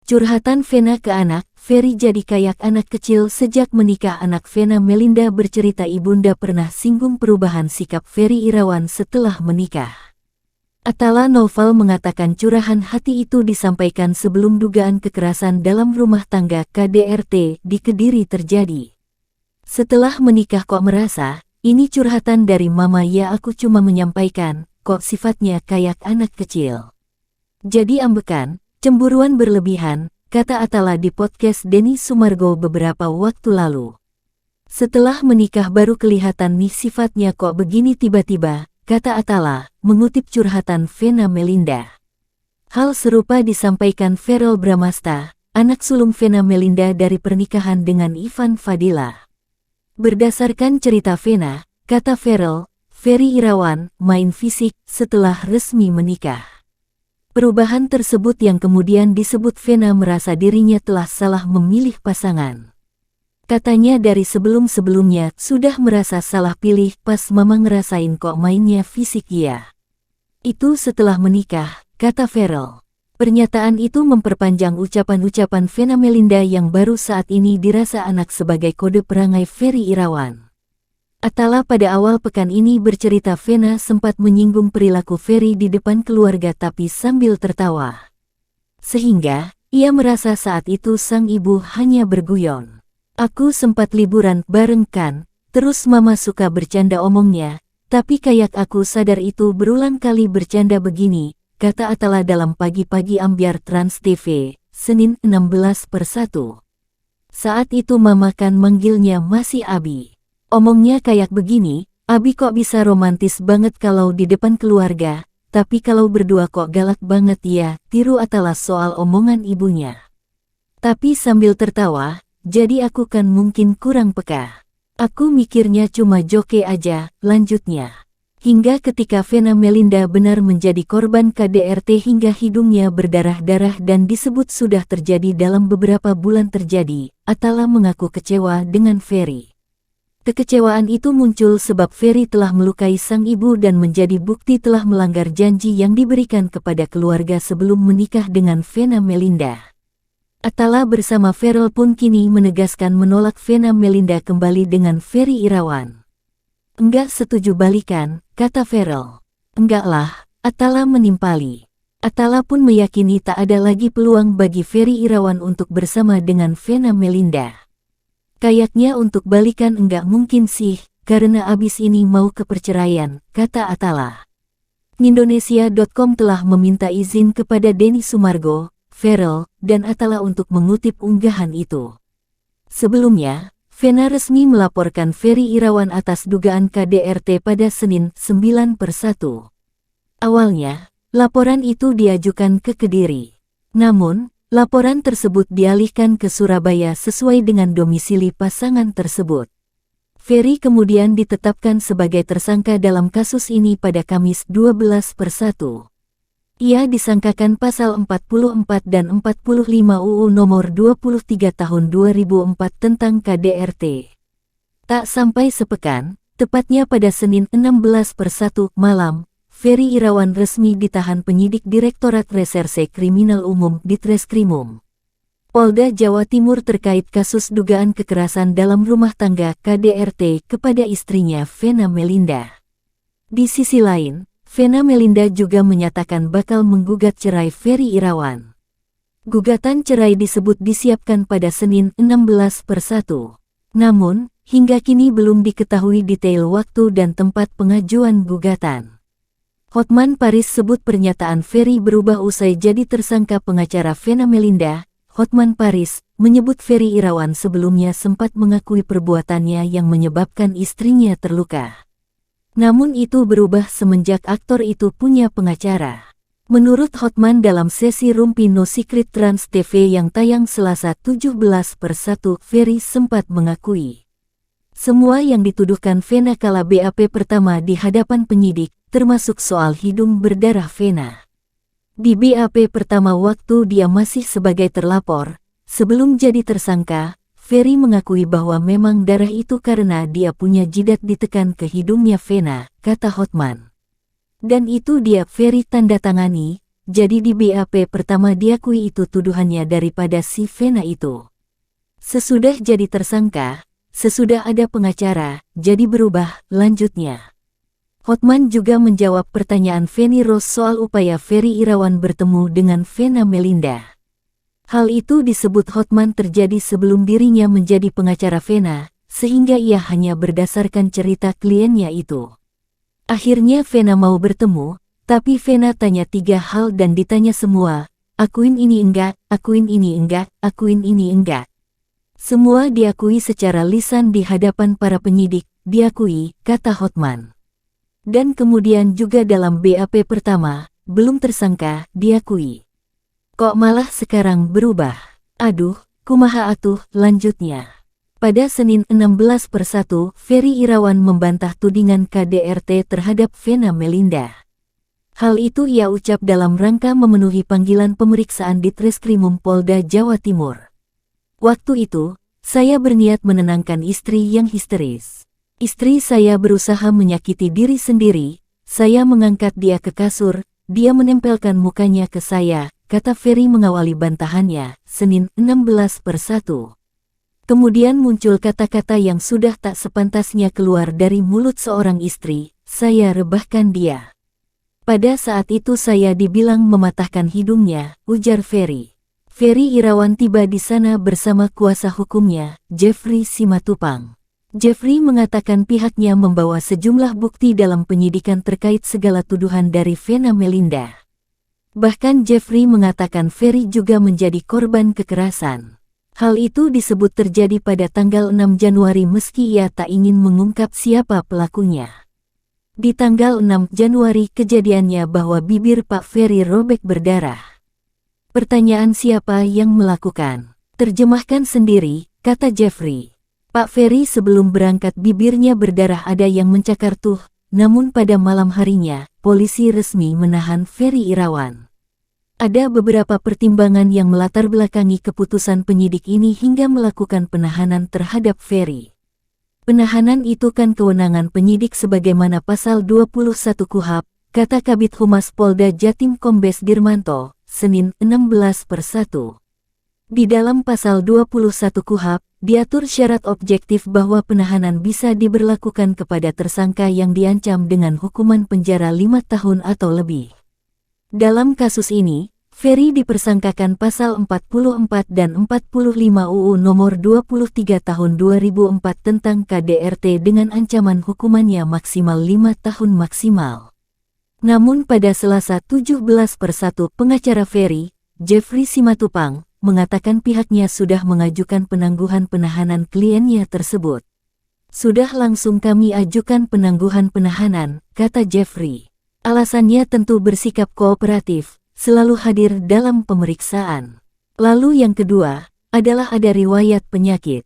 Curhatan Vena ke anak, Ferry jadi kayak anak kecil sejak menikah. Anak Vena Melinda bercerita ibunda pernah singgung perubahan sikap Ferry Irawan setelah menikah. Atala Novel mengatakan curahan hati itu disampaikan sebelum dugaan kekerasan dalam rumah tangga KDRT di Kediri terjadi. Setelah menikah kok merasa, ini curhatan dari mama ya, aku cuma menyampaikan, kok sifatnya kayak anak kecil. Jadi ambekan, cemburuan berlebihan, kata Atala di podcast Denny Sumargo beberapa waktu lalu. Setelah menikah baru kelihatan nih sifatnya kok begini tiba-tiba, kata Atala, mengutip curhatan Vena Melinda. Hal serupa disampaikan Verrel Bramasta, anak sulung Vena Melinda dari pernikahan dengan Ivan Fadila. Berdasarkan cerita Vena, kata Verrel, Ferry Irawan main fisik setelah resmi menikah. Perubahan tersebut yang kemudian disebut Vena merasa dirinya telah salah memilih pasangan. Katanya dari sebelum-sebelumnya sudah merasa salah pilih, pas mama ngerasain kok mainnya fisik ya. Itu setelah menikah, kata Verrel. Pernyataan itu memperpanjang ucapan-ucapan Vena Melinda yang baru saat ini dirasa anak sebagai kode perangai Ferry Irawan. Atala pada awal pekan ini bercerita Vena sempat menyinggung perilaku Ferry di depan keluarga tapi sambil tertawa. Sehingga, ia merasa saat itu sang ibu hanya berguyon. Aku sempat liburan bareng kan, terus mama suka bercanda omongnya, tapi kayak aku sadar itu berulang kali bercanda begini, kata Atala dalam Pagi-Pagi Ambyar Trans TV, Senin 16/1. Saat itu mama kan manggilnya masih Abi. Omongnya kayak begini, Abi kok bisa romantis banget kalau di depan keluarga, tapi kalau berdua kok galak banget ya, tiru Atala soal omongan ibunya. Tapi sambil tertawa, jadi aku kan mungkin kurang peka. Aku mikirnya cuma joke aja, lanjutnya. Hingga ketika Vena Melinda benar menjadi korban KDRT hingga hidungnya berdarah-darah dan disebut sudah terjadi dalam beberapa bulan terjadi, Atala mengaku kecewa dengan Ferry. Kekecewaan itu muncul sebab Ferry telah melukai sang ibu dan menjadi bukti telah melanggar janji yang diberikan kepada keluarga sebelum menikah dengan Vena Melinda. Atala bersama Verrel pun kini menegaskan menolak Vena Melinda kembali dengan Ferry Irawan. Enggak setuju balikan, kata Verrel. Enggak lah, Atala menimpali. Atala pun meyakini tak ada lagi peluang bagi Ferry Irawan untuk bersama dengan Vena Melinda. Kayaknya untuk balikan enggak mungkin sih, karena abis ini mau ke perceraian, kata Atala. Indonesia.com telah meminta izin kepada Denny Sumargo, Verrel, dan Atala untuk mengutip unggahan itu. Sebelumnya, Vena resmi melaporkan Ferry Irawan atas dugaan KDRT pada Senin 9/1. Awalnya, laporan itu diajukan ke Kediri. Namun, laporan tersebut dialihkan ke Surabaya sesuai dengan domisili pasangan tersebut. Ferry kemudian ditetapkan sebagai tersangka dalam kasus ini pada Kamis 12/1. Ia disangkakan pasal 44 dan 45 UU nomor 23 tahun 2004 tentang KDRT. Tak sampai sepekan, tepatnya pada Senin 16/1 malam, Ferry Irawan resmi ditahan penyidik Direktorat Reserse Kriminal Umum Ditreskrimum Polda Jawa Timur terkait kasus dugaan kekerasan dalam rumah tangga KDRT kepada istrinya Vena Melinda. Di sisi lain, Vena Melinda juga menyatakan bakal menggugat cerai Ferry Irawan. Gugatan cerai disebut disiapkan pada Senin 16/1. Namun, hingga kini belum diketahui detail waktu dan tempat pengajuan gugatan. Hotman Paris sebut pernyataan Ferry berubah usai jadi tersangka. Pengacara Vena Melinda, Hotman Paris, menyebut Ferry Irawan sebelumnya sempat mengakui perbuatannya yang menyebabkan istrinya terluka. Namun itu berubah semenjak aktor itu punya pengacara. Menurut Hotman dalam sesi Rumpi No Secret Trans TV yang tayang Selasa 17/1, Ferry sempat mengakui semua yang dituduhkan Vena kala BAP pertama di hadapan penyidik, termasuk soal hidung berdarah Vena. Di BAP pertama waktu dia masih sebagai terlapor, sebelum jadi tersangka, Ferry mengakui bahwa memang darah itu karena dia punya jidat ditekan ke hidungnya Vena, kata Hotman. Dan itu dia Ferry tanda tangani, jadi di BAP pertama diakui itu tuduhannya daripada si Vena itu. Sesudah jadi tersangka, sesudah ada pengacara, jadi berubah, lanjutnya. Hotman juga menjawab pertanyaan Feni Rose soal upaya Ferry Irawan bertemu dengan Vena Melinda. Hal itu disebut Hotman terjadi sebelum dirinya menjadi pengacara Vena, sehingga ia hanya berdasarkan cerita kliennya itu. Akhirnya Vena mau bertemu, tapi Vena tanya 3 hal dan ditanya semua, akuin ini enggak, akuin ini enggak, akuin ini enggak. Semua diakui secara lisan di hadapan para penyidik, diakui, kata Hotman. Dan kemudian juga dalam BAP pertama, belum tersangka, diakui. Kok malah sekarang berubah? Aduh, kumaha atuh, lanjutnya. Pada Senin 16/1, Ferry Irawan membantah tudingan KDRT terhadap Vena Melinda. Hal itu ia ucap dalam rangka memenuhi panggilan pemeriksaan di Treskrimum Polda Jawa Timur. Waktu itu, saya berniat menenangkan istri yang histeris. Istri saya berusaha menyakiti diri sendiri, saya mengangkat dia ke kasur, dia menempelkan mukanya ke saya, kata Ferry mengawali bantahannya, Senin 16/1. Kemudian muncul kata-kata yang sudah tak sepantasnya keluar dari mulut seorang istri, saya rebahkan dia. Pada saat itu saya dibilang mematahkan hidungnya, ujar Ferry. Ferry Irawan tiba di sana bersama kuasa hukumnya, Jeffrey Simatupang. Jeffrey mengatakan pihaknya membawa sejumlah bukti dalam penyidikan terkait segala tuduhan dari Vena Melinda. Bahkan Jeffrey mengatakan Ferry juga menjadi korban kekerasan. Hal itu disebut terjadi pada tanggal 6 Januari meski ia tak ingin mengungkap siapa pelakunya. Di tanggal 6 Januari kejadiannya bahwa bibir Pak Ferry robek berdarah. Pertanyaan siapa yang melakukan? Terjemahkan sendiri, kata Jeffrey. Pak Ferry sebelum berangkat bibirnya berdarah ada yang mencakar tuh, namun pada malam harinya, polisi resmi menahan Ferry Irawan. Ada beberapa pertimbangan yang melatar belakangi keputusan penyidik ini hingga melakukan penahanan terhadap Ferry. Penahanan itu kan kewenangan penyidik sebagaimana pasal 21 KUHP, kata Kabid Humas Polda Jatim Kombes Dirmanto, Senin 16/1. Di dalam pasal 21 KUHP, diatur syarat objektif bahwa penahanan bisa diberlakukan kepada tersangka yang diancam dengan hukuman penjara 5 tahun atau lebih. Dalam kasus ini, Ferry dipersangkakan pasal 44 dan 45 UU nomor 23 tahun 2004 tentang KDRT dengan ancaman hukumannya maksimal 5 tahun maksimal. Namun pada Selasa 17/1 pengacara Ferry, Jeffrey Simatupang, mengatakan pihaknya sudah mengajukan penangguhan penahanan kliennya tersebut. Sudah langsung kami ajukan penangguhan penahanan, kata Jeffrey. Alasannya tentu bersikap kooperatif, selalu hadir dalam pemeriksaan. Lalu yang kedua, adalah ada riwayat penyakit.